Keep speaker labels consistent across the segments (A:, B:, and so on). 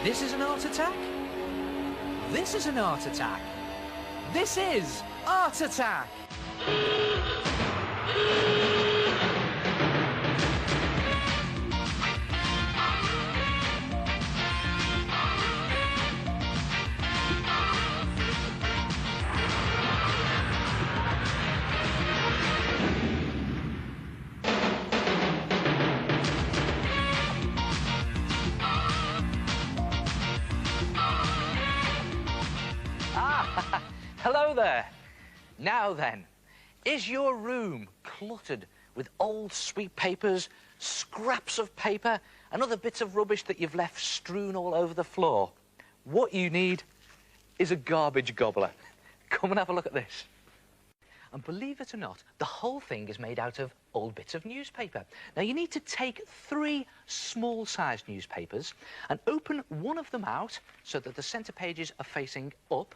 A: This is an art attack. This is an art attack. This is Art Attack. Hello there. Now then, is your room cluttered with old sweet papers, scraps of paper, and other bits of rubbish that you've left strewn all over the floor? What you need is a garbage gobbler. Come and have a look at this. And believe it or not, the whole thing is made out of old bits of newspaper. Now, you need to take 3 small-sized newspapers and open one of them out so that the centre pages are facing up,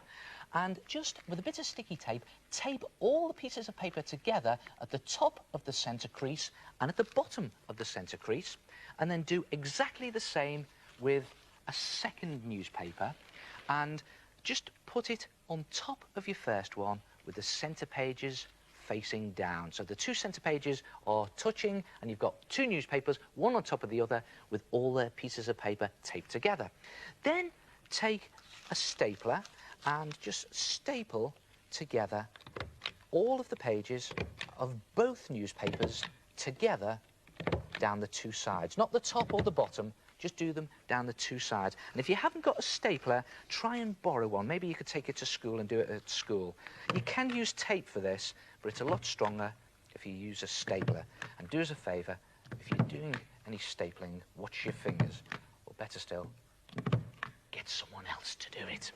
A: and just with a bit of sticky tape, tape all the pieces of paper together at the top of the centre crease and at the bottom of the centre crease, and then do exactly the same with a second newspaper, and just put it on top of your first one with the centre pages facing down. So the 2 centre pages are touching, and you've got 2 newspapers, one on top of the other, with all their pieces of paper taped together. Then take a stapler and just staple together all of the pages of both newspapers together down the 2 sides. Not the top or the bottom, just do them down the 2 sides. And if you haven't got a stapler, try and borrow one. Maybe you could take it to school and do it at school. You can use tape for this, but it's a lot stronger if you use a stapler. And do us a favour, if you're doing any stapling, watch your fingers. Or better still, get someone else to do it.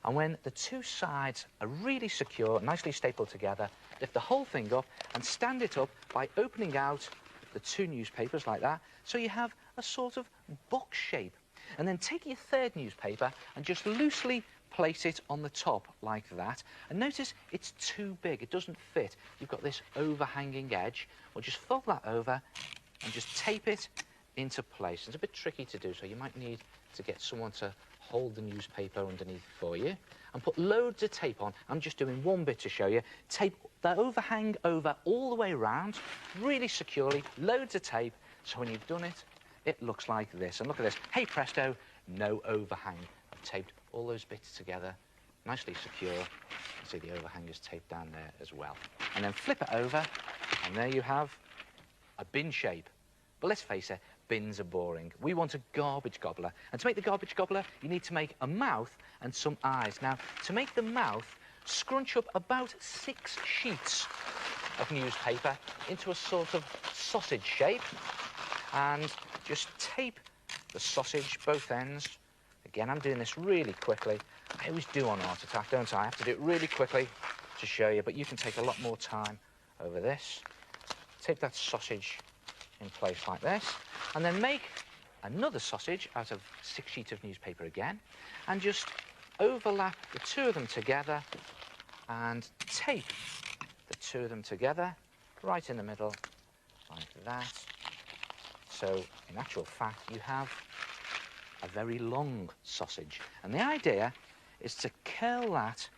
A: And when the 2 sides are really secure, nicely stapled together, lift the whole thing up and stand it up by opening out the 2 newspapers like that, so you have a sort of box shape. And then take your 3rd newspaper and just loosely place it on the top like that. And notice it's too big, it doesn't fit. You've got this overhanging edge. Well, just fold that over and just tape it into place. It's a bit tricky to do, so you might need to get someone to hold the newspaper underneath for you, and put loads of tape on. I'm just doing one bit to show you. Tape the overhang over all the way around, really securely, loads of tape, so when you've done it, it looks like this. And look at this. Hey presto, no overhang. I've taped all those bits together, nicely secure. See, the overhang is taped down there as well. And then flip it over, and there you have a bin shape. But let's face it, bins are boring. We want a garbage gobbler. And to make the garbage gobbler, you need to make a mouth and some eyes. Now, to make the mouth, scrunch up about 6 sheets of newspaper into a sort of sausage shape, and just tape the sausage, both ends. Again, I'm doing this really quickly. I always do on Art Attack, don't I? I have to do it really quickly to show you, but you can take a lot more time over this. Tape that sausage in place like this, and then make another sausage out of 6 sheets of newspaper again, and just overlap the 2 of them together and tape the 2 of them together right in the middle like that. So in actual fact, you have a very long sausage, and the idea is to curl that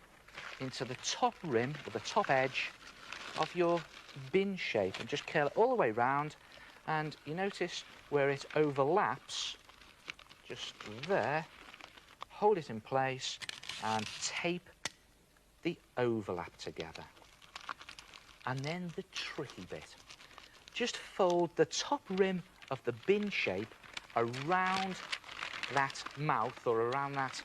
A: into the top rim or the top edge of your bin shape, and just curl it all the way round. And you notice where it overlaps, just there, hold it in place and tape the overlap together. And then the tricky bit. Just fold the top rim of the bin shape around that mouth, or around that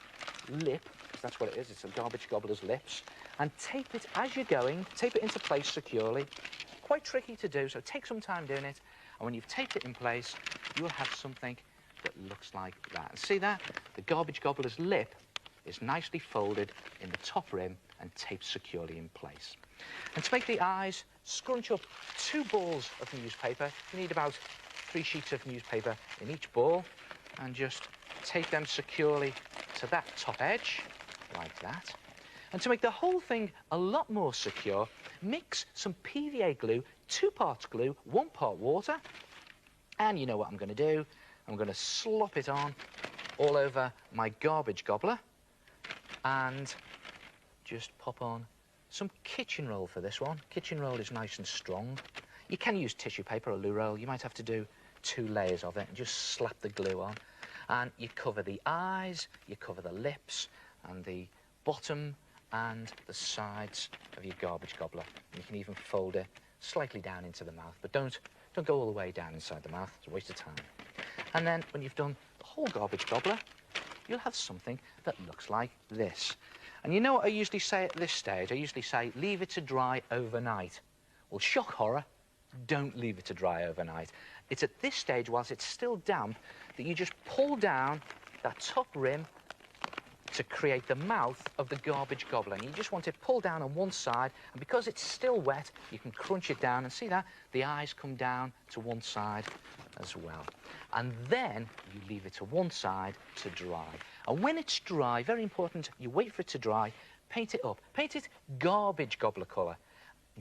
A: lip, because that's what it is, it's a garbage gobbler's lips, and tape it as you're going, tape it into place securely. Quite tricky to do, so take some time doing it. And when you've taped it in place, you'll have something that looks like that. And see that? The garbage gobbler's lip is nicely folded in the top rim and taped securely in place. And to make the eyes, scrunch up 2 balls of newspaper. You need about 3 sheets of newspaper in each ball, and just tape them securely to that top edge, like that. And to make the whole thing a lot more secure, mix some PVA glue, 2 parts glue, 1 part water, and you know what I'm going to do. I'm going to slop it on all over my garbage gobbler and just pop on some kitchen roll for this one. Kitchen roll is nice and strong. You can use tissue paper or loo roll. You might have to do 2 layers of it and just slap the glue on. And you cover the eyes, you cover the lips and the bottom and the sides of your garbage gobbler. And you can even fold it slightly down into the mouth, but don't go all the way down inside the mouth. It's a waste of time. And then when you've done the whole garbage gobbler, you'll have something that looks like this. And you know what I usually say at this stage? I usually say, leave it to dry overnight. Well, shock horror, don't leave it to dry overnight. It's at this stage, whilst it's still damp, that you just pull down that top rim to create the mouth of the garbage gobbler. And you just want it pulled down on one side, and because it's still wet, you can crunch it down, and see that? The eyes come down to one side as well. And then you leave it to one side to dry. And when it's dry, very important, you wait for it to dry, paint it up. Paint it garbage gobbler colour.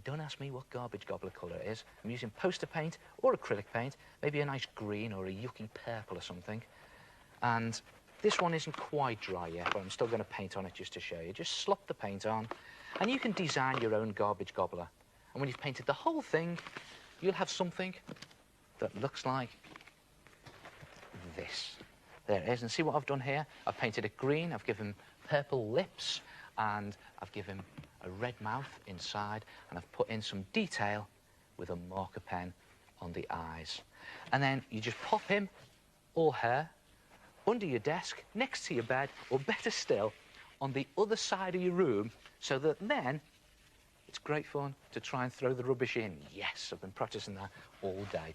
A: Don't ask me what garbage gobbler colour it is. I'm using poster paint or acrylic paint, maybe a nice green or a yucky purple or something. And this one isn't quite dry yet, but I'm still going to paint on it just to show you. Just slop the paint on, and you can design your own garbage gobbler. And when you've painted the whole thing, you'll have something that looks like this. There it is, and see what I've done here? I've painted it green, I've given purple lips, and I've given a red mouth inside, and I've put in some detail with a marker pen on the eyes. And then you just pop him or her under your desk, next to your bed, or better still, on the other side of your room, so that then it's great fun to try and throw the rubbish in. Yes, I've been practicing that all day.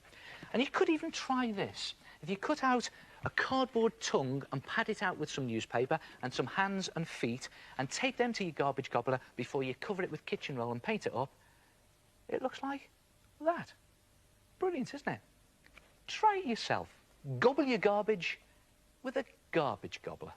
A: And you could even try this. If you cut out a cardboard tongue and pad it out with some newspaper and some hands and feet and take them to your garbage gobbler before you cover it with kitchen roll and paint it up, it looks like that. Brilliant, isn't it? Try it yourself. Gobble your garbage with a garbage gobbler.